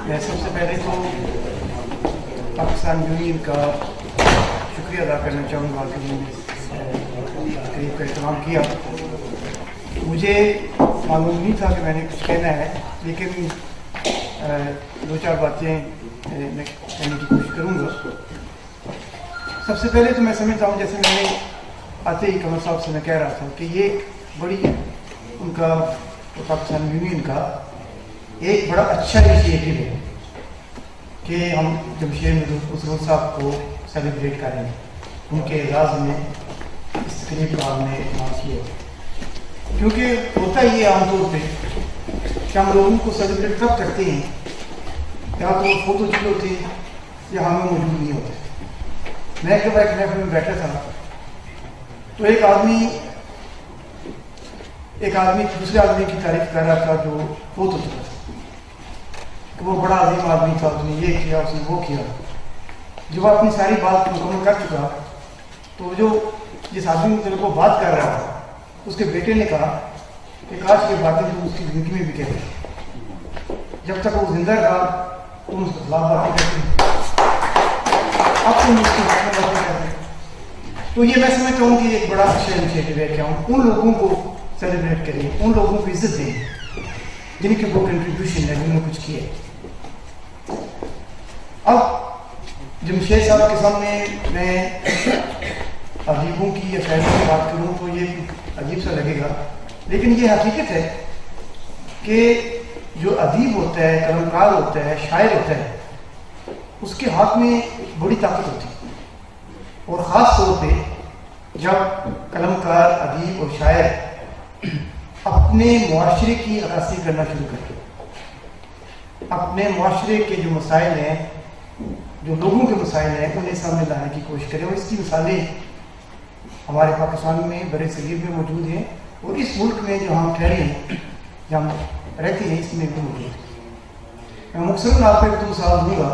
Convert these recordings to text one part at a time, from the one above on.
میں سب سے پہلے تو پاکستان یونین کا شکریہ ادا کرنا چاہوں گا کہ انہوں نے تقریب کا اہتمام کیا. مجھے معلوم نہیں تھا کہ میں نے کچھ کہنا ہے، لیکن دو چار باتیں میں کہنے کی کوشش کروں گا. سب سے پہلے تو میں سمجھتا ہوں، جیسے میں نے آتے ہی قمر صاحب سے میں کہہ رہا تھا کہ یہ بڑی ان کا پاکستان یونین کا ایک بڑا اچھا انیشیٹو ہے کہ ہم جمشید مسرور صاحب کو سیلیبریٹ کریں. ان کے اعزاز میں اس تقریب کا ہم نے اہتمام کیا، کیونکہ ہوتا ہی ہے عام طور پہ کہ ہم لوگوں کو سیلیبریٹ کب کرتے ہیں یا تو فوٹو چل ہوتے ہیں یا ہمیں موجود نہیں ہوتے. میں جب ایک محفل میں بیٹھا تھا تو ایک آدمی دوسرے آدمی کی تعریف کر رہا تھا جو فوت ہو چکا تھا کہ وہ بڑا عظیم آدمی تھا، اس نے یہ کیا، اس نے وہ کیا. جب وہ اپنی ساری بات مکمل کر چکا تو جو جس آدمی مطلب کو بات کر رہا تھا اس کے بیٹے نے کہا کہ کاش یہ باتیں تو اس کی زندگی میں بھی کہتے، جب تک وہ زندہ رہا تم اس کے خلاف باتیں کرتے، اب تم اس کے خلاف باتیں کرتے. تو یہ میں سمجھتا ہوں کہ ایک بڑا اچھا انیشیٹو ہے کہ ہم ان لوگوں کو سیلیبریٹ کریں، ان لوگوں کو عزت دیں جن کی وہ کنٹریبیوشن ہے، جنہوں نے کچھ کیا. اب جمشید صاحب کے سامنے میں ادیبوں کی یا شاعروں کی بات کروں تو یہ عجیب سا لگے گا، لیکن یہ حقیقت ہے کہ جو ادیب ہوتا ہے، قلمکار ہوتا ہے، شاعر ہوتا ہے، اس کے ہاتھ میں بڑی طاقت ہوتی ہے. اور خاص طور پہ جب قلمکار، ادیب اور شاعر اپنے معاشرے کی عکاسی کرنا شروع کرتے، اپنے معاشرے کے جو مسائل ہیں، جو لوگوں کے مسائل ہیں، انہیں سامنے لانے کی کوشش کریں. اور اس کی مثالیں ہمارے پاکستان میں، بر صغیر میں موجود ہیں، اور اس ملک میں جو ہم ٹھہرے ہیں، جہاں ہم رہتے ہیں، اس میں بھی موجود ہے. میں مختصراً آپ کو ایک مثال دوں گا.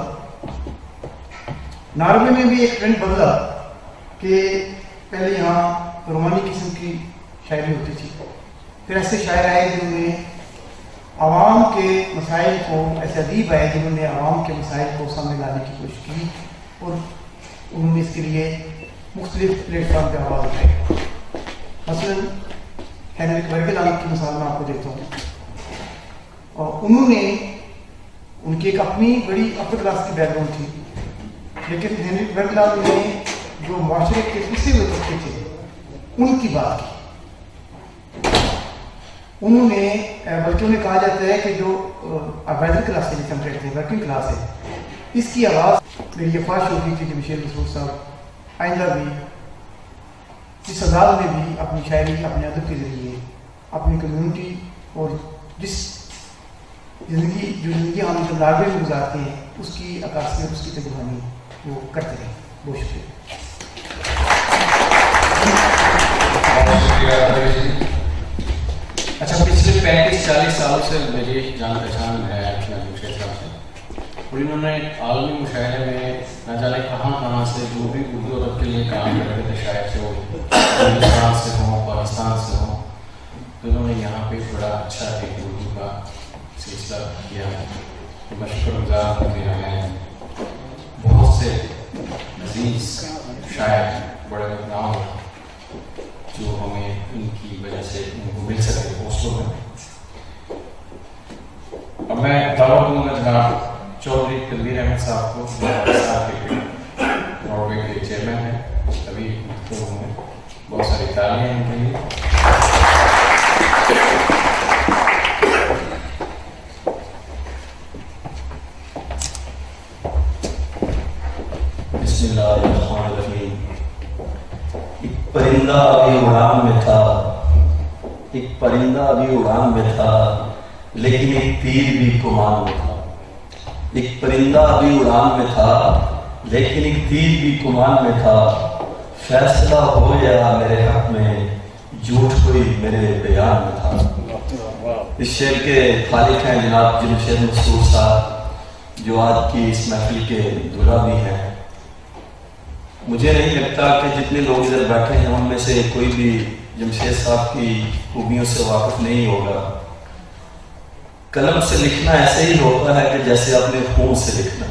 ناروے میں بھی ایک ٹرینڈ بدلا کہ پہلے یہاں رومانی قسم کی شاعری ہوتی تھی، پھر ایسے شاعر آئے جنہوں نے عوام کے مسائل کو، ایسے ادیب آئے جنہوں نے عوام کے مسائل کو سامنے لانے کی کوشش کی، اور انہوں نے اس کے لیے مختلف پلیٹ فارم پہ آواز اٹھائی. مثلاً ہینرک ورگلان کی مثال میں آپ کو دیتا ہوں. اور انہوں نے، ان کی ایک اپنی بڑی اپر کلاس کی بیک گراؤنڈ تھی، لیکن ہینرک ورگلان نے جو معاشرے کے پسے ہوئے طبقے تھے ان کی بات کی. انہوں نے، بلکہ انہیں کہا جاتا ہے کہ جو ورکنگ کلاس سے ہم کہتے ہیں، ورکنگ کلاس ہے، اس کی آواز میری یہ خواہش ہوگی کہ جمشید مسرور صاحب آئندہ بھی اس انداز میں بھی اپنی شاعری، اپنے ادب کے ذریعے اپنی کمیونٹی اور جس زندگی ہم ناروے میں گزارتے ہیں اس کی عکاسی اور اس کی ترجمانی وہ کرتے رہیں. بہت شکریہ. اچھا، پچھلے 35-40 سالوں سے میری جان پہچان ہے جمشید صاحب سے، اور انہوں نے عالمی مشاعرے میں نہ جانے کہاں سے جو بھی اردو ادب کے لیے کام کر رہے تھے، شاید سے وہ ہندوستان سے ہوں، پاکستان سے ہوں، تو انہوں نے یہاں پہ بڑا اچھا ایک اردو کا سلسلہ کیا ہے. میں شکر گزار ہوں کہ ہمیں بہت سے عزیز شاعر، بڑے نام جو ہمیں ان کی وجہ سے ان کو مل سکے پوسٹوں میں. اب میں دعوت دوں گا جناب چودھری تنویر احمد صاحب کو، ناروے کے چیئرمین ہیں، ابھی ہوں گے. بہت ساری تالیاں ان کے لیے. بسم اللہ الرحمن الرحیم. ایک پرندہ ابھی اڑان میں تھا، ایک پرندہ ابھی اڑان میں تھا، لیکن ایک تیر بھی کمان میں تھا. ایک پرندہ ابھی اڑان میں تھا، لیکن ایک تیر بھی کمان میں تھا. فیصلہ ہو گیا میرے حق میں، جھوٹ کوئی میرے بیان میں تھا. اس شعر کے خالق ہیں جناب جمشید مسرور صاحب، جو آج کی اس محفل کے دلہا بھی ہیں. مجھے نہیں لگتا کہ جتنے لوگ ادھر بیٹھے ہیں ان میں سے کوئی بھی جمشید صاحب کی خوبیوں سے واقف نہیں ہوگا. قلم سے لکھنا ایسے ہی ہوتا ہے کہ جیسے اپنے خون سے لکھنا.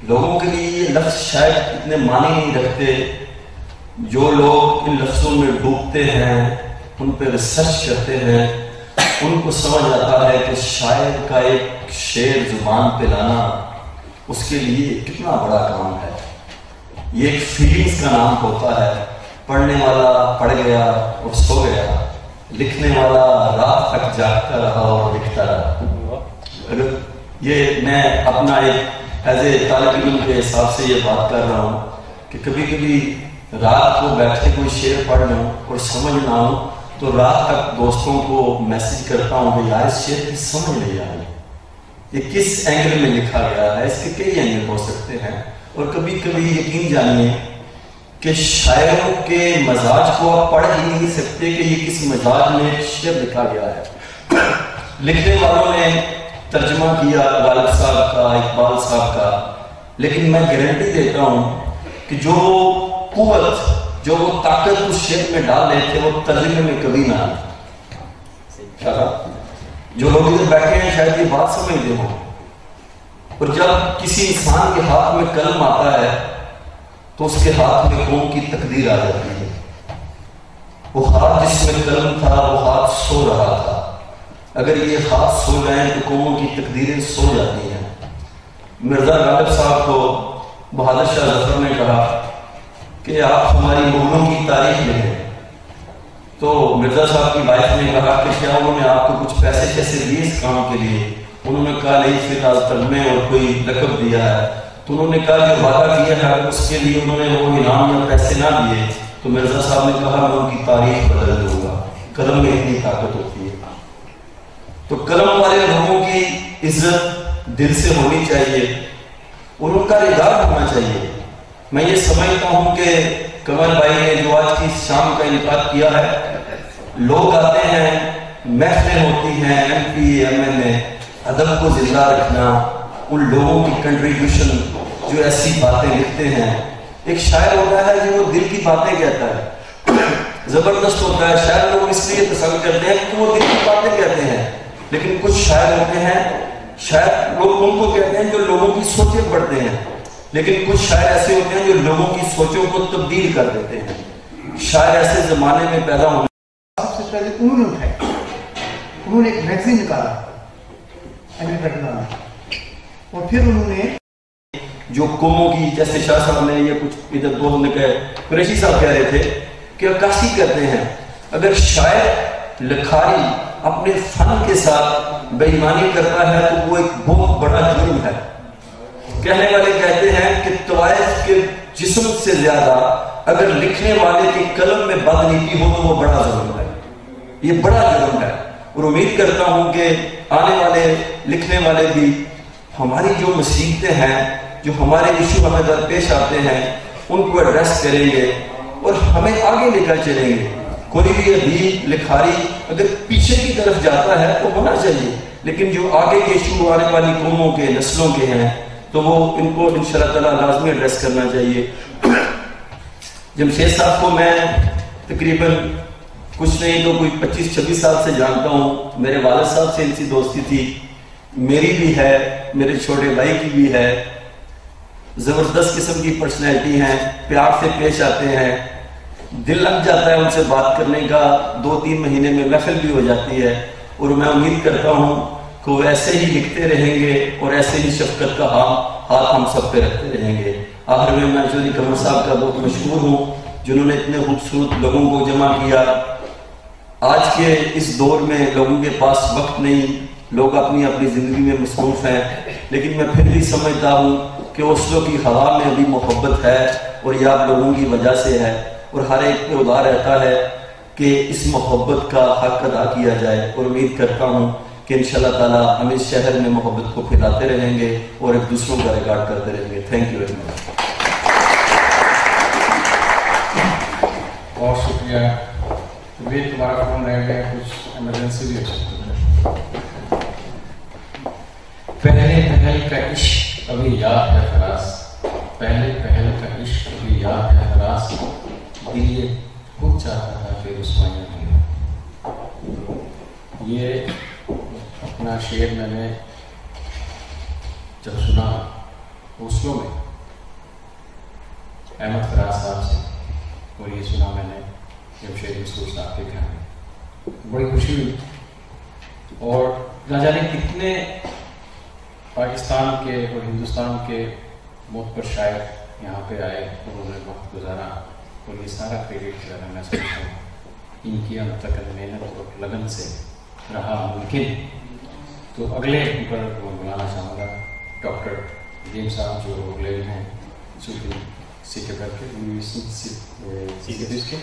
لوگوں کے لیے یہ لفظ شاید اتنے معنی نہیں رکھتے. جو لوگ ان لفظوں میں ڈوبتے ہیں، ان پہ ریسرچ کرتے ہیں، ان کو سمجھ آتا ہے کہ شاعر کا ایک شعر زبان پہ لانا اس کے لیے کتنا بڑا کام ہے. یہ ایک فیلنگز کا نام ہوتا ہے. پڑھنے والا پڑھ گیا اور سو گیا، لکھنے والا رات تک جاگتا رہا اور لکھتا رہا. اگر یہ میں اپنا ایک ایز اے طالب علم کے حساب سے یہ بات کر رہا ہوں کہ کبھی کبھی رات کو بیٹھ کے کوئی شعر پڑھ لوں اور سمجھ نہ آؤں تو رات تک دوستوں کو میسج کرتا ہوں کہ یار اس شعر کی سمجھ نہیں آ رہی، یہ کس اینگل میں لکھا گیا ہے، اس کے کئی اینگل ہو سکتے ہیں. اور کبھی کبھی یقین جانیے کہ شاعروں کے مزاج کو آپ پڑھ ہی نہیں سکتے کہ یہ کس مزاج میں شعر لکھا گیا ہے. لکھنے والوں نے ترجمہ کیا غالب صاحب کا، اقبال صاحب کا، لیکن میں گارنٹی دیتا ہوں کہ جو قوت، جو وہ طاقت اس شعر میں ڈال رہے تھے وہ ترجمے میں کبھی نہ آئی. جو لوگ ادھر بیٹھے ہیں شاید یہ بات سمجھتے ہوں. اور جب کسی انسان کے ہاتھ میں قلم آتا ہے تو اس کے ہاتھ میں قوم کی تقدیر آ جاتی ہے. وہ ہاتھ جس میں قلم تھا وہ ہاتھ سو رہا تھا. اگر یہ ہاتھ سو جائیں تو قوموں کی تقدیریں سو جاتی ہیں. مرزا غالب صاحب کو بہادر شاہ ظفر نے کہا کہ آپ ہماری مغلوں کی تاریخ میں ہیں. تو مرزا صاحب کی وائف نے کہا کہ کیا انہوں نے آپ کو کچھ پیسے کیسے دیے اس کام کے لیے؟ انہوں نے کہا نہیں، فی الحال ترجمے اور کوئی لقب دیا ہے. تو انہوں نے کہا جو وعدہ کیا ہے اگر اس کے لیے انہوں نے وہ انعام یا پیسے نہ دیے تو مرزا صاحب نے کہا میں ان کی تاریخ بدل دوں گا. قلم میں اتنی طاقت ہوتی ہے. تو قلم والے لوگوں کی عزت دل سے ہونی چاہیے اور ان کا ردار ہونا چاہیے. میں یہ سمجھتا ہوں کہ کمل بھائی نے جو آج کی شام کا انعقاد کیا ہے، لوگ آتے ہیں، محفلیں ہوتی ہیں، MP MLA، ادب کو زندہ رکھنا، ان لوگوں کی کنٹریبیوشن جو ایسی باتیں لکھتے ہیں. ایک شاعر ہوتا ہے جو وہ دل کی باتیں کہتا ہے، زبردست ہوتا ہے. شاعر لوگ اس لیے پسند کرتے ہیں کہ وہ دل کی باتیں کہتے ہیں. لیکن کچھ شاعر ہوتے ہیں، شاعر لوگ ان کو کہتے ہیں جو لوگوں کی سوچیں پڑھتے ہیں. لیکن کچھ شاعر ایسے ہوتے ہیں جو لوگوں کی سوچوں کو تبدیل کر دیتے ہیں. شاعر ایسے زمانے میں پیدا ہونے سب سے پہلے انہوں نے اٹھائی. انہوں نے ایک میگزین نکالا اور پھر انہوں نے جو قوموں کی، جیسے شاہ صاحب نے یہ کچھ ادھر دوست نے کہے، قریشی صاحب کہہ رہے تھے کہ عکاسی کرتے ہیں. اگر شاعر لکھاری اپنے فن کے ساتھ بے ایمانی کرتا ہے تو وہ ایک بہت بڑا جرم ہے. کہنے والے کہتے ہیں کہ طوائف کے جسم سے زیادہ اگر لکھنے والے کی قلم میں بدنیتی ہو تو وہ بڑا جرم ہے. یہ بڑا جرم ہے. اور امید کرتا ہوں کہ آنے والے لکھنے والے بھی ہماری جو مصیبتیں ہیں، جو ہمارے ایشو ہمیں درپیش آتے ہیں، ان کو ایڈریس کریں گے اور ہمیں آگے لے کر چلیں گے. کوئی بھی ادیب، لکھاری اگر پیچھے کی طرف جاتا ہے تو ہونا چاہیے، لیکن جو آگے کے ایشو آنے والی قوموں کے، نسلوں کے ہیں تو وہ ان کو انشاءاللہ تعالیٰ لازمی ایڈریس کرنا چاہیے. جمشید صاحب کو میں تقریباً کچھ نہیں تو کوئی 25-26 سال سے جانتا ہوں. میرے والد صاحب سے ان کی دوستی تھی، میری بھی ہے، میرے چھوٹے بھائی کی بھی ہے. زبردست قسم کی پرسنالٹی ہیں، پیار سے پیش آتے ہیں، دل لگ جاتا ہے ان سے بات کرنے کا. 2-3 مہینے میں محفل بھی ہو جاتی ہے. اور میں امید کرتا ہوں کہ وہ ایسے ہی لکھتے رہیں گے اور ایسے ہی شفقت کا ہاتھ ہم سب پہ رکھتے رہیں گے. آخر میں چودھری قمر صاحب کا بہت مشکور ہوں جنہوں نے اتنے خوبصورت لوگوں کو جمع کیا. آج کے اس دور میں لوگوں کے پاس وقت نہیں، لوگ اپنی اپنی زندگی میں مصروف ہیں، لیکن میں پھر بھی سمجھتا ہوں کہ اوسلو کی ہوا میں ابھی محبت ہے اور یہ آپ لوگوں کی وجہ سے ہے. اور ہر ایک پہ ادا رہتا ہے کہ اس محبت کا حق ادا کیا جائے. اور امید کرتا ہوں کہ انشاءاللہ تعالیٰ ہم اس شہر میں محبت کو پھیلاتے رہیں گے اور ایک دوسروں کا ریکارڈ کرتے رہیں گے. Thank you very much. بہت شکریہ. بھی تمہارا فون رہ گیا، کچھ ایمرجنسی بھی ہو سکتی ہے. پہلے پہل کا عشق ابھی یاد ہے فراز، پہلے پہل کا عشق ابھی یاد ہے فراز، دل یہ خود چاہتا تھا پھر اس میں یہ اپنا شعر میں نے جب سنا اوسلو میں احمد فراز صاحب سے، اور یہ سنا میں نے جمشید مسرور صاحب کے گھر میں، بڑی خوشی ہوئی. اور نہ جانے کتنے پاکستان کے اور ہندوستان کے معتبر شاعر یہاں پہ آئے، انہوں نے وقت گزارا، اور یہ سارا کریڈٹ جو ہے میں سمجھتا ہوں ان کی انتقل محنت اور لگن سے رہا ممکن. تو اگلے پر بلانا چاہوں گا ڈاکٹر ندیم صاحب جو اگلے ہیں صوفی سیکرٹر کے کے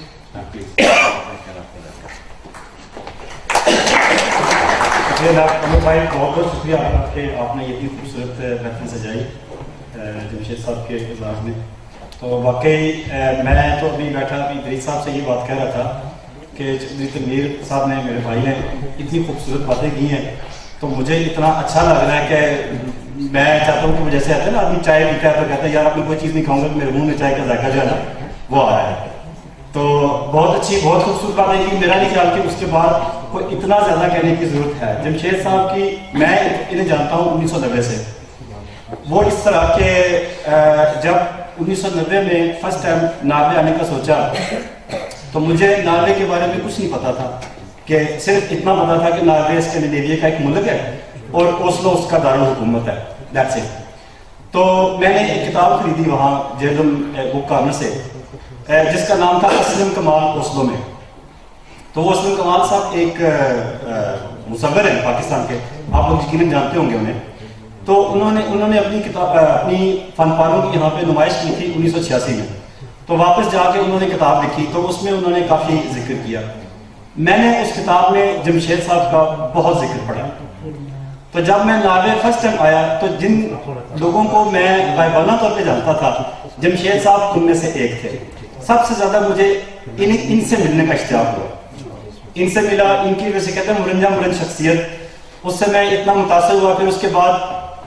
امر بھائی بہت بہت شکریہ آپ کا کہ آپ نے اتنی خوبصورت محفل سجائی جمشید صاحب کے اعزاز میں. تو واقعی میں تو ابھی بیٹھا ابھی درید صاحب سے یہ بات کہہ رہا تھا کہ چودھری تنویر صاحب نے، میرے بھائی نے اتنی خوبصورت باتیں کی ہیں، تو مجھے اتنا اچھا لگ رہا ہے کہ میں چاہتا ہوں کہ وہ جیسے آتے ہیں نا آدمی چائے پیتا ہے تو کہتا ہے یار اب میں کوئی چیز نہیں کھاؤں گا، میرے منہ میں چائے کا ذائقہ جو ہے نا وہ آ رہا ہے. تو بہت اچھی بہت خوبصورت باتیں کی. میرا نہیں خیال کہ اس کے بعد کوئی اتنا زیادہ کہنے کی ضرورت ہے. جمشید صاحب کی میں انہیں جانتا ہوں 1990 سے. وہ اس طرح کہ جب 1990 میں فرسٹ ٹائم ناروے آنے کا سوچا تو مجھے ناروے کے بارے میں کچھ نہیں پتا تھا، کہ صرف اتنا پتا تھا کہ ناروے اسکینڈینیویا کا ایک ملک ہے اور اوسلو اس کا دارالحکومت ہے، دیٹس اٹ. تو میں نے ایک کتاب خریدی وہاں جیلم بک کارنر سے، جس کا نام تھا اسلم کمال اوسلو میں. تو وہ اسلم کمال صاحب ایک مصور ہیں پاکستان کے، آپ لوگ یقیناً جانتے ہوں گے انہیں. تو انہوں نے اپنی کتاب اپنی فن پاروں کی یہاں پہ نمائش کی تھی 1986 میں. تو واپس جا کے انہوں نے کتاب لکھی، تو اس میں انہوں نے کافی ذکر کیا. میں نے اس کتاب میں جمشید صاحب کا بہت ذکر پڑھا. تو جب میں ناروے فرسٹ ٹائم آیا تو جن لوگوں کو میں غائبانہ طور پہ جانتا تھا جمشید صاحب ان میں سے ایک تھے. سب سے زیادہ مجھے ان سے ملنے کا اشتیاق ہوا. ان سے ملا، ان کی وجہ سے کہتے ہیں مرنجہ شخصیت، اس سے میں اتنا متاثر ہوا. پھر اس کے بعد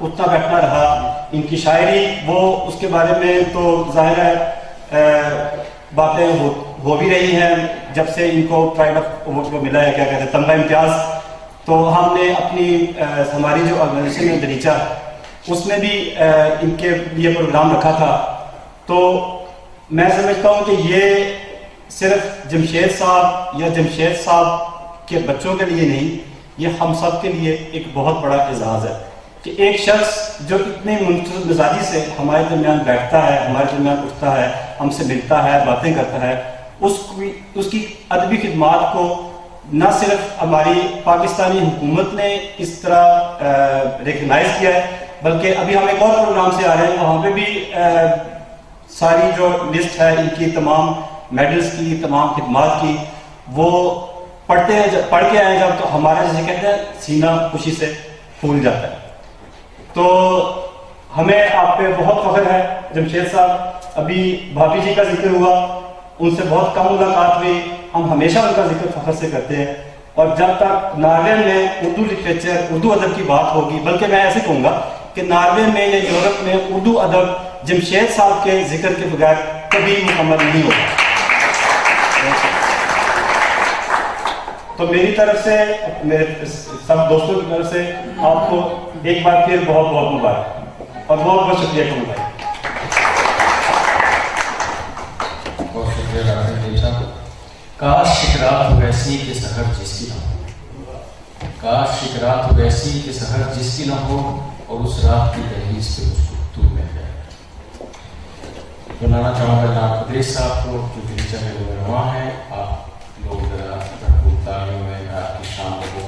اتنا بیٹھنا رہا. ان کی شاعری وہ اس کے بارے میں تو ظاہر ہے باتیں ہو بھی رہی ہیں جب سے ان کو پرائڈ آف ملا ہے، کیا کہتے ہیں، تمغہ امتیاز. تو ہم نے اپنی ہماری جو آرگنائزیشن ہے دریچہ، اس میں بھی ان کے لیے پروگرام رکھا تھا. تو میں سمجھتا ہوں کہ یہ صرف جمشید صاحب یا جمشید صاحب کے بچوں کے لیے نہیں، یہ ہم سب کے لیے ایک بہت بڑا اعزاز ہے کہ ایک شخص جو اتنے منفرد مزاجی سے ہمارے درمیان بیٹھتا ہے، ہمارے درمیان اٹھتا ہے، ہم سے ملتا ہے، باتیں کرتا ہے، اس کی ادبی خدمات کو نہ صرف ہماری پاکستانی حکومت نے اس طرح ریکگنائز کیا ہے، بلکہ ابھی ہم ایک اور پروگرام سے آ رہے ہیں، وہاں پہ بھی ساری جو لسٹ ہے ان کی تمام میڈلز کی، تمام خدمات کی، وہ پڑھ کے آئے جب تو ہمارا جیسے کہتے ہیں سینہ خوشی سے پھول جاتا ہے. تو ہمیں آپ پہ بہت فخر ہے جمشید صاحب. ابھی بھابھی جی کا ذکر ہوا، ان سے بہت کم ملاقات ہوئی، ہم ہمیشہ ان کا ذکر فخر سے کرتے ہیں. اور جب تک ناروے میں اردو لٹریچر، اردو ادب کی بات ہوگی، بلکہ میں ایسے کہوں گا کہ ناروے میں یا یورپ میں اردو ادب جمشید صاحب کے ذکر کے بغیر کبھی مکمل نہیں ہوگا. تو میری طرف سے، میرے سب دوستوں کی طرف سے آپ کو ایک بار پھر بہت بہت مبارک اور بہت بہت شکریہ کمل بھائی. بہت شکریہ ڈاکٹر ندیم صاحب. کاش شکرات ہو ایسی کہ سحر جس کی نہ ہو، کاش شکرات ہو ایسی کہ سحر جس کی نہ ہو، اور اس رات کی دہلیز پہ مجھ کو تو مل جائے. بلانا چاہوں گا جناب ادریس صاحب کو جو دریچہ میں رواں ہیں. آپ لوگ ذرا تعلیم میں آپ کی شان کو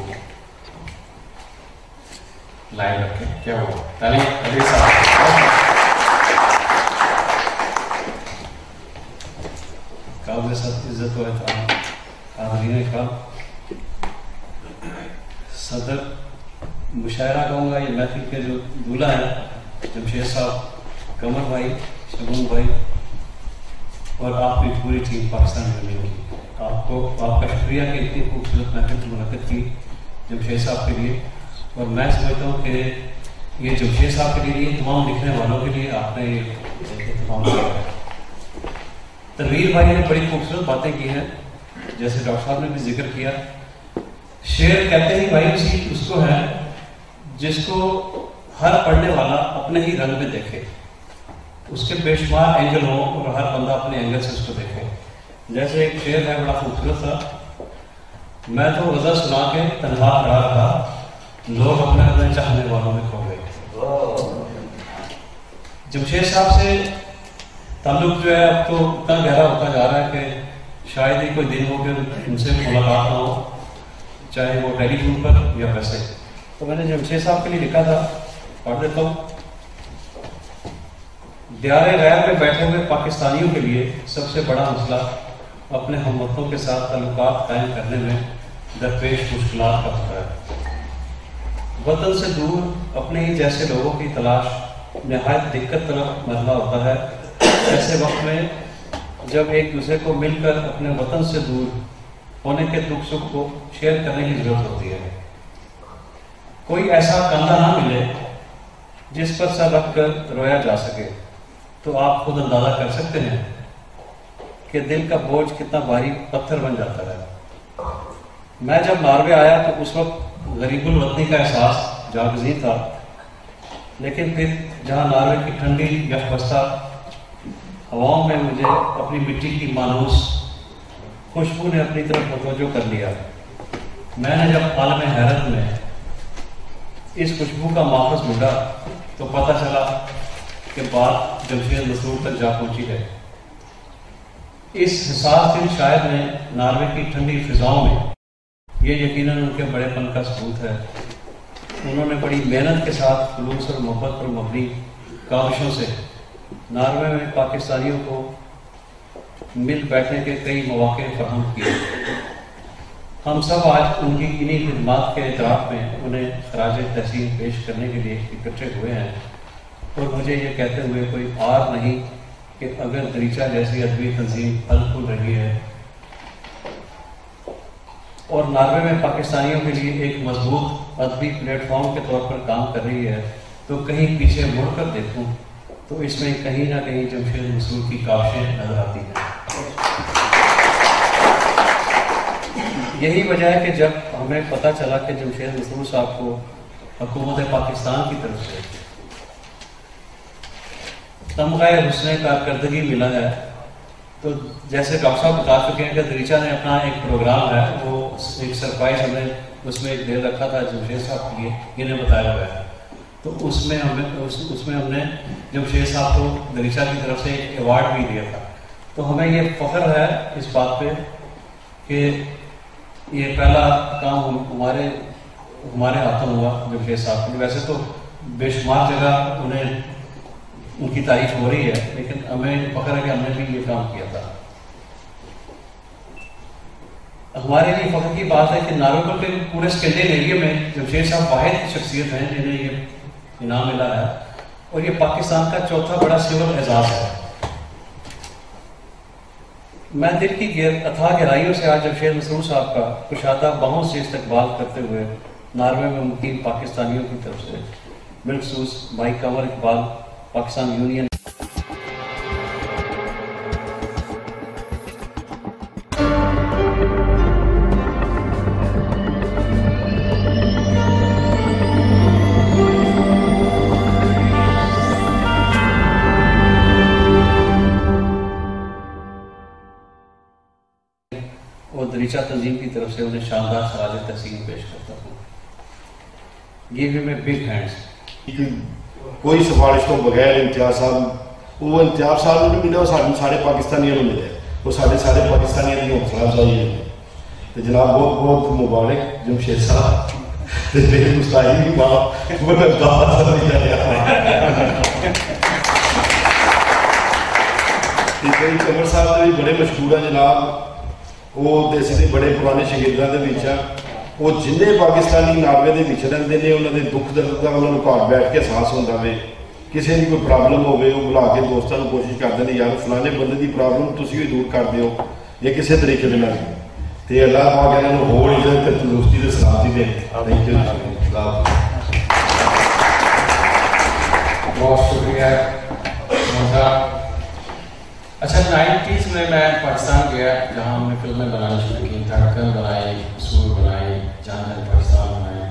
لائن رکھیں. کیا ہوا تعلیم ادریس صاحب. قابل سب عزت و احترام حاضرین کرام، صدر مشاعرہ کہوں گا، یہ محفل کے جو دولہا ہیں جمشید صاحب، قمر بھائی، شگون بھائی، اور آپ کی پوری ٹیم پاکستان میں کی، آپ کا شکریہ کہ اتنی خوبصورت محفل کی منعقد کی جمشید صاحب کے لیے. اور میں سمجھتا ہوں کہ یہ جمشید صاحب کے لیے، تمام لکھنے والوں کے لیے آپ نے یہ اہتمام کیا ہے. تنویر بھائی نے بڑی خوبصورت باتیں کی ہیں، جیسے ڈاکٹر صاحب نے بھی ذکر کیا. شعر کہتے ہیں بھائی اس کو ہے جس کو ہر پڑھنے والا اپنے ہی رنگ میں دیکھے، اس کے بے شمار اینگل ہوں اور ہر بندہ اپنے اینگل سے اس کو دیکھے. جیسے ایک شعر ہے بڑا خوبصورت تھا، میں تو غزل سنا کے تنہا کھڑا رہا، لوگ اپنے اپنے چاہنے والوں میں کھو گئے. جمشید صاحب سے تعلق جو ہے اب تو اتنا گہرا ہوتا جا رہا ہے کہ شاید ہی کوئی دن ہو کہ ان سے ملاقات نہ ہو، چاہے وہ ٹیلی فون پر یا ویسے. تو میں نے جمشید صاحب کے لیے لکھا تھا، پڑھ دیتا ہوں. دیار غیر میں بیٹھے ہوئے پاکستانیوں کے لیے سب سے بڑا مسئلہ اپنے ہم وطنوں کے ساتھ تعلقات قائم کرنے میں درپیش مشکلات کا ہوتا ہے. وطن سے دور اپنے ہی جیسے لوگوں کی تلاش نہایت دقت طرف مرحلہ ہوتا ہے. ایسے وقت میں جب ایک دوسرے کو مل کر اپنے وطن سے دور ہونے کے دکھ سکھ کو شیئر کرنے کی ضرورت ہوتی ہے. کوئی ایسا کندھا نہ ملے جس پر سر رکھ کر رویا جا سکے تو آپ خود اندازہ کر سکتے ہیں کہ دل کا بوجھ کتنا بھاری پتھر بن جاتا ہے. میں جب ناروے آیا تو اس وقت غریب الوطنی کا احساس جاگزیں تھا، لیکن پھر جہاں ناروے کی ٹھنڈی یکبستہ ہواؤں میں مجھے اپنی مٹی کی مانوس خوشبو نے اپنی طرف متوجہ کر لیا. میں نے جب عالم حیرت میں اس خوشبو کا ماخذ ڈھونڈا تو پتہ چلا کہ بات جمشید مسرور تک جا پہنچی ہے. اس حساس دل شاعر نے ناروے کی ٹھنڈی فضاؤں میں، یہ یقیناً ان کے بڑے پن کا ثبوت ہے، انہوں نے بڑی محنت کے ساتھ خلوص اور محبت پر مبنی کاوشوں سے ناروے میں پاکستانیوں کو مل بیٹھنے کے کئی مواقع فراہم کیے. ہم سب آج ان کی انہی خدمات کے اعتراف میں انہیں خراج تحسین پیش کرنے کے لیے اکٹھے ہوئے ہیں، اور مجھے یہ کہتے ہوئے کوئی عار نہیں کہ اگر دریچہ جیسی ادبی تنظیم پھل پھول رہی ہے اور ناروے میں پاکستانیوں کے لیے ایک مضبوط ادبی پلیٹ فارم کے طور پر کام کر رہی ہے، تو کہیں پیچھے مڑ کر دیکھوں تو اس میں کہیں نہ کہیں جمشید مسرور کی کاوشیں نظر آتی ہیں. یہی وجہ ہے کہ جب ہمیں پتہ چلا کہ جمشید مسرور صاحب کو حکومت پاکستان کی طرف سے تمغہ حسن کارکردگی ملا ہے، تو جیسے ڈاکٹر صاحب بتا چکے ہیں کہ دریچہ نے اپنا ایک پروگرام ہے، وہ ایک سرپرائز ہم نے اس میں ایک دے رکھا تھا جمشید صاحب کے لیے، انہیں بتایا ہوا ہے. تو اس میں ہم نے جمشید صاحب کو دریچہ کی طرف سے ایک ایوارڈ بھی دیا تھا. تو ہمیں یہ فخر ہے اس بات پہ کہ یہ پہلا کام ہمارے ہاتھوں ہوا جمشید صاحب کے. ویسے تو بے شمار جگہ انہیں ان کی تعریف ہو رہی ہے، لیکن ہمیں فخر ہے کہ ہم نے بھی یہ کام کیا تھا. ہمارے لیے فخر کی بات ہے کہ ناروے کے پورے اسکینڈل ایریا میں جمشید صاحب واحد شخصیت ہیں جنہیں یہ انعام ملا ہے، اور یہ پاکستان کا چوتھا بڑا سول اعزاز ہے. میں دل کی اتھاہ گہرائیوں سے آج جمشید مسرور صاحب کا کشادہ باہوں سے استقبال کرتے ہوئے ناروے میں مقیم پاکستانیوں کی طرف سے بالخصوص بھائی قمر اقبال پاکستان یونین اور دریچہ تنظیم کی طرف سے انہیں شاندار خراج تحسین پیش کرتا ہوں. Give him a big hands. کوئی سفارش تو بغیر امتیاز صاحب، وہ امتیاز صاحب نہیں ملے، وہ سارے پاکستانیوں کو ملے، وہ سارے پاکستانیوں کی حوصلہ افزائی ہے. تو جناب بہت بہت مبارک جمشید صاحب. قمر صاحب نے بھی بڑے مشہور ہیں جناب، وہ اسی بڑے پرانے شاگرداں دے وچ ہیں. وہ جن پاکستانی ناروے دے وچ رہندے نے انہاں دے دکھ درد دا انہاں نوں گھر بیٹھ کے احساس ہوندا وے. کسی کی کوئی پرابلم ہوگی وہ بلا کے دوستوں کو کوشش کرتے ہیں یار فلانے بندے کی پرابلم تسی بھی دور کر دیو یا کسی طریقے کے نال. تے اللہ پاک انہاں نوں ہور عزت تے تندرستی تے سلامتی دے. Thank you. بہت شکریہ. اچھا 90s میں پاکستان گیا جہاں ہم نے فلمیں بنانا شروع کی، دھڑکن بنائی، اصول بنائی، جان پاکستان بنائی.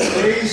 23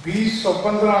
2015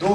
2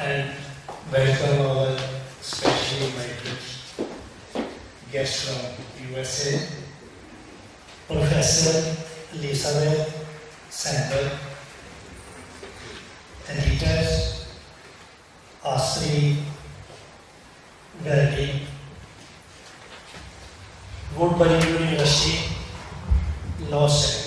and welcome our specially invited guest from USA, Professor Elizabeth Sandberg, editors Asri Verdi, Woodbury University, Los Angeles।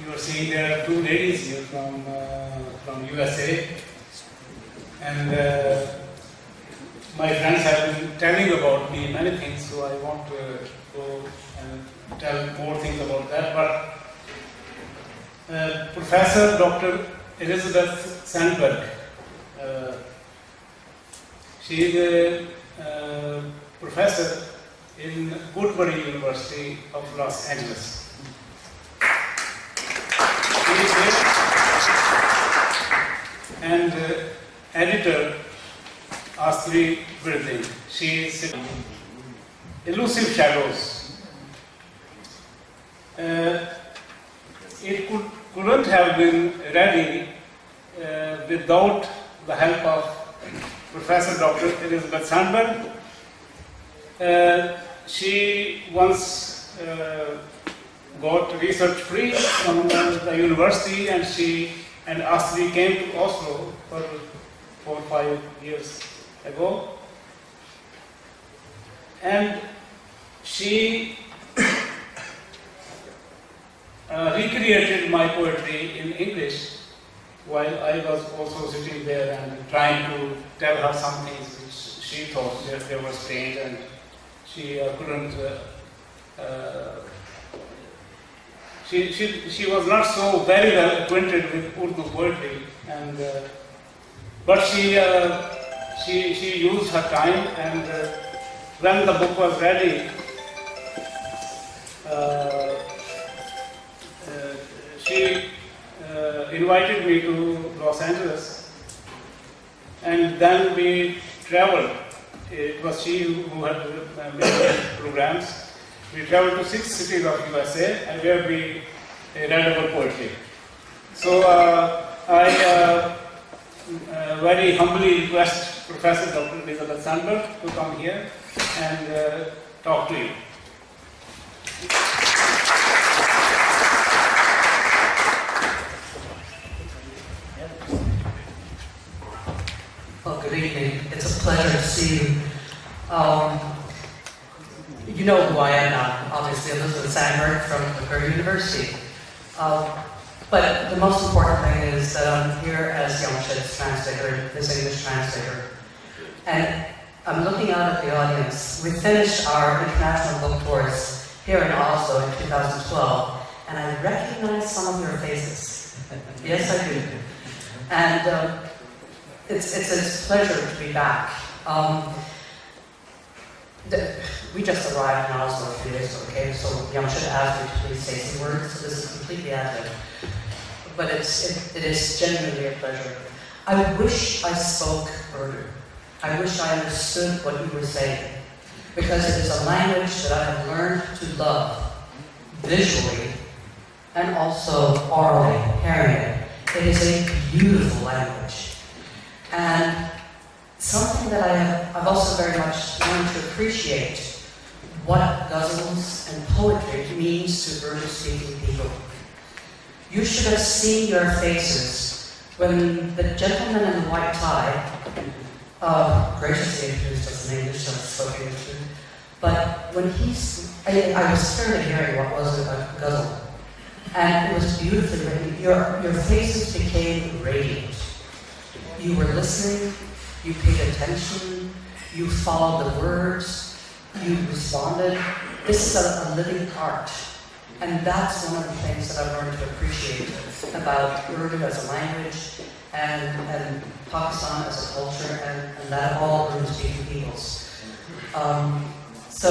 You are seeing there are two ladies here from USA, and my friends have been telling about me many things, so I want to go and tell more things about that. But Professor Dr. Elizabeth Sandberg, she is a professor in Woodbury University of Los Angeles. She is there and editor Astri Birding. She is Elusive Shadows. It couldn't have been ready without the help of Professor Dr. Elizabeth Sandberg. She once got research free from the university, and she and Astri came to Oslo for 4 or 5 years ago, and she recreated my poetry in English while I was also sitting there and trying to tell her some things which she thought they were strange, and she couldn't. She was not so very well acquainted with Urdu poetry, and but she used her time, and when the book was ready, she invited me to Los Angeles, and then we traveled. It was she who had made programs. We traveled to 6 cities of USA, and where we read our poetry. So I very humbly request Professor Dr. Elizabeth Sandberg to come here and talk to you. Well, good evening. It's a pleasure to see you. You know who I am now, obviously, Elizabeth Sandberg from McGirt University. But the most important thing is that I'm here as Yamshed's translator, his English translator. And I'm looking out at the audience. We finished our international book tours here in Oslo in 2012, and I recognize some of your faces. Yes, I do. And it's a pleasure to be back. We just arrived in Oslo a few days ago, okay? So Yamshed asked me to please say some words, so this is completely ad-lib. But it is genuinely a pleasure. I wish I spoke Urdu. I wish I understood what you were saying, because it is a language that I have learned to love visually and also orally, hearing it. It is a beautiful language. And something that I've also very much learned to appreciate what ghazals and poetry means to Urdu-speaking people. You should have seen your faces when the gentleman in the white tie graciously introduced us in English, so I spoke English, but when I was clearly hearing what was a ghazal, and it was beautifully written. Your faces became radiant. You were listening, you paid attention, you followed the words, you responded. This is a living art. And that's one of the things that I've learned to appreciate about Urdu as a language and Pakistan as a culture and that of all Urdu-speaking peoples. So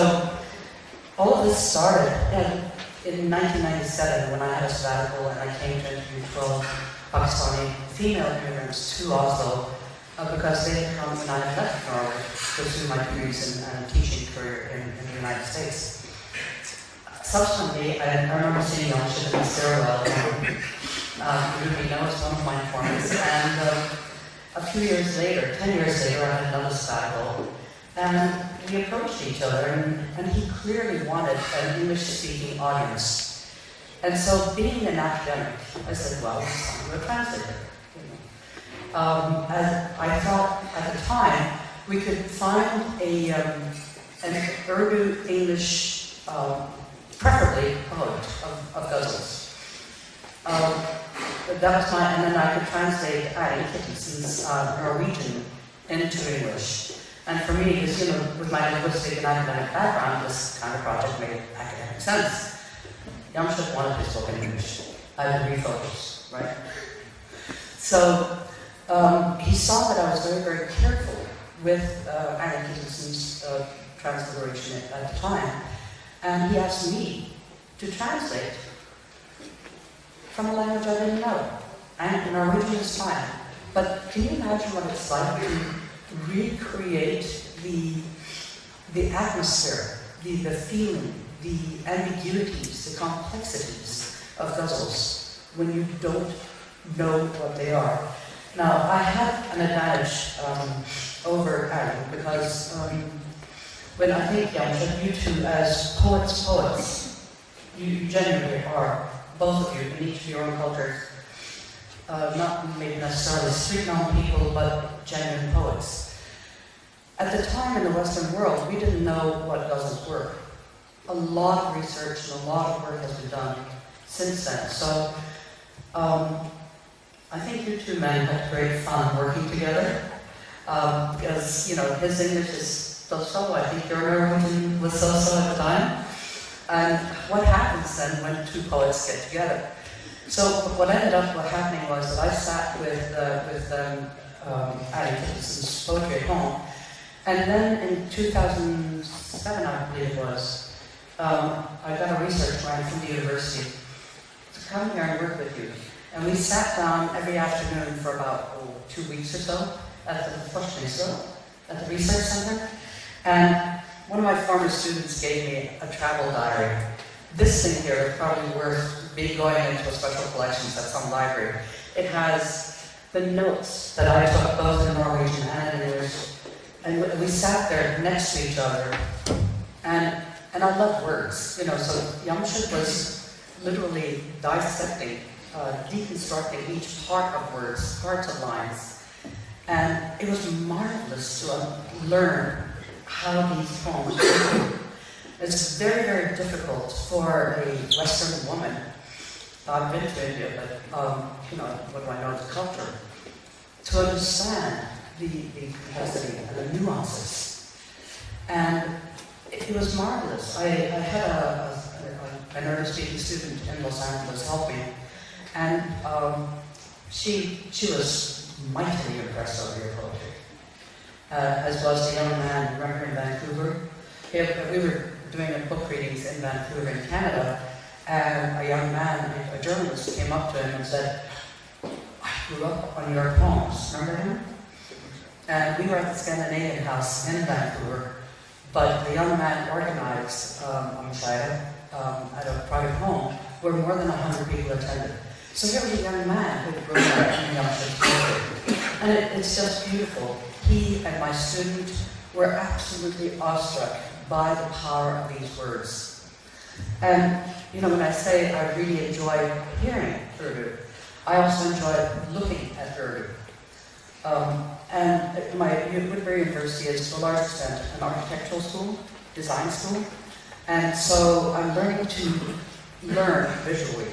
all of this started in 1997 when I had a sabbatical and I came to interview 12 Pakistani female immigrants to Oslo because they had come when I had left Norway to pursue my degrees and teaching career in the United States. Subsequently, I remember seeing Yamshed in the stairwell. Ruby knows one of my informants. And a few years later, 10 years later, I had another sabbatical. And we approached each other, and he clearly wanted an English-speaking audience. And so, being an academic, I said, well, I'm a translator. I thought at the time we could find an Urdu-English preferably poet of ghazals. That was and then I could translate Ari Kittenson's Norwegian into English. And for me, because, you know, with my linguistic and academic background, this kind of project made academic sense. Jamshed wanted his book in English. I would refocus, right? So he saw that I was very, very careful with Aaron Peterson's transliteration at the time, and he asked me to translate from a language I didn't know, and in Norwegian is fine. But can you imagine what it's like to recreate the atmosphere, the feeling, the ambiguities, the complexities of ghazals when you don't know what they are? Now, I have an advantage over Aaron because when I think Jamshed, you two as poets, you genuinely are, both of you, in each of your own cultures, not maybe necessarily street-known people, but genuine poets. At the time in the Western world, we didn't know what ghazals were. A lot of research and a lot of work has been done since then. So I think you two men had great fun working together because, you know, his English is so-so. I think your Norwegian was so-so at the time. And what happens then when two poets get together? So what ended up happening was that I sat with Aaron Peterson's poetry at home, and then in 2007, I believe it was, I got a research grant from the university to come here and work with you. And we sat down every afternoon for about 2 weeks or so at the Forskningsrådet, at the research center. And one of my former students gave me a travel diary. This thing here is probably worth me going into a special collections at some library. It has the notes that I took both in Norwegian and in English. And we sat there next to each other. And I love words, you know, so Jamshed was literally dissecting, deconstructing each part of words, parts of lines. And it was marvelous to learn how these poems work. It's very, very difficult for a Western woman. I've been to India, but you know, what do I know of the culture? To understand the complexity and the nuances. And it was marvelous. I had an Arabic-speaking student in Los Angeles help me, and she was mightily impressed over your poetry. As was the young man, remember in Vancouver? We were doing book readings in Vancouver in Canada, and a young man, a journalist, came up to him and said, "I grew up on your poems." Remember him? And we were at the Scandinavian House in Vancouver, but the young man organized a Messiah at a private home where more than 100 people attended. So here was a young man who grew up in Jamshed's poetry. And it's just beautiful. He and my student were absolutely awestruck by the power of these words. And, you know, when I say I really enjoy hearing Urdu, I also enjoy looking at Urdu. And Woodbury University is, to a large extent, an architectural school, design school. And so I'm learning to learn visually.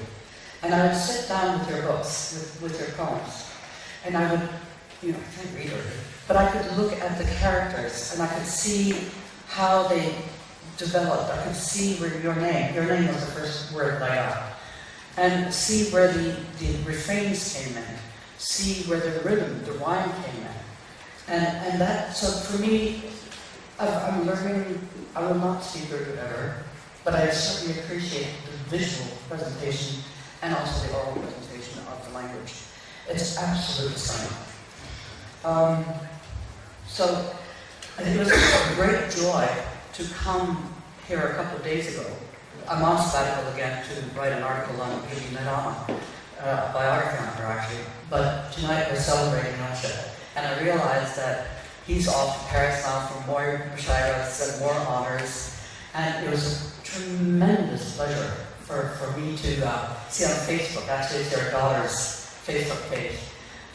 And I would sit down with your books, with your poems, and I would, you know, I can't read Urdu, but I could look at the characters, and I could see how they developed. I could see where your name was the first word that I got, and see where the refrains came in, see where the rhythm, the rhyme came in. And that, so for me, I'm learning. I will not speak Urdu ever, but I certainly appreciate the visual presentation and also the oral presentation of the language. It's absolutely stunning. So it was a great joy to come here a couple of days ago. I'm on sabbatical again to write an article on P.D. Nadama, a biography on her actually, but tonight we're celebrating Jamshed, and I realized that he's off to Paris now for more Mushairas and more honors, and it was a tremendous pleasure for me to see on Facebook. Actually, it's their daughter's Facebook page,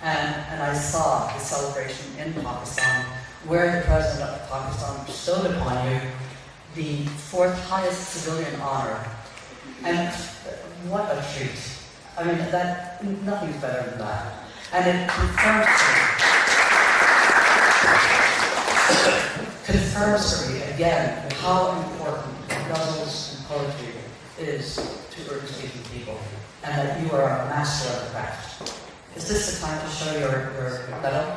and I saw the celebration in Pakistan, where the President of Pakistan bestowed upon you the 4th highest civilian honor, and what a treat! I mean, that nothing's better than that, and it confirms to me confirms for me again how important ghazals and poetry is to Urdu-speaking people, and that you are a master of the craft. Is this the time to show your medal?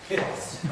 Yes.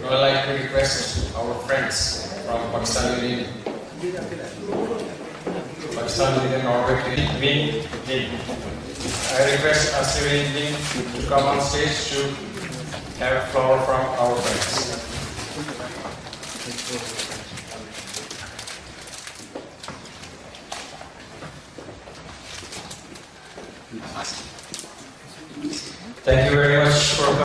I would like to request our friends from Pakistan Union. Pakistan Union Orbit Wing team. I request Assyrian Wing to come on stage to have a flower from our friends. Thank you very much for coming.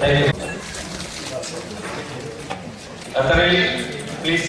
Thank you. Athareli, please.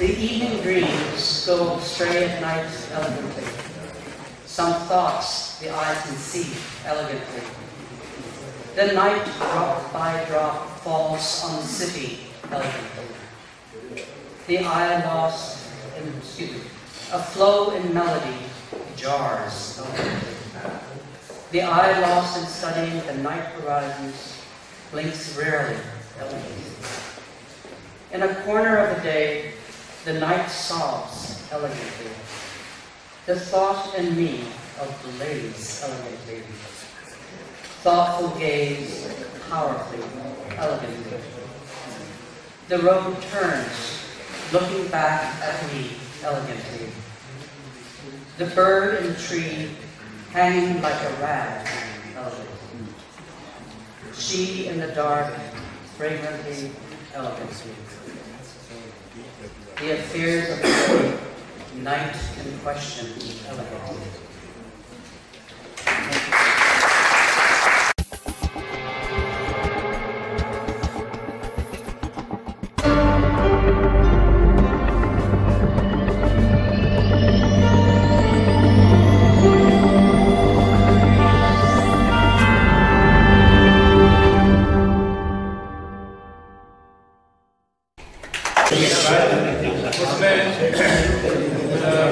The evening dreams go stray at night elegantly. Some thoughts the eye can see elegantly. The night, drop by drop, falls on the city elegantly. The eye lost in, a flow in melody jars elegantly. The eye lost in studying the night horizons blinks rarely elegantly. In a corner of the day, the night sobs elegantly. The thought in me of blaze elegantly. Thoughtful gaze powerfully, elegantly. The road turns, looking back at me elegantly. The bird in the tree hanging like a rag elegantly. She in the dark, fragrantly, elegantly. The affairs of the day, night in question, elegantly.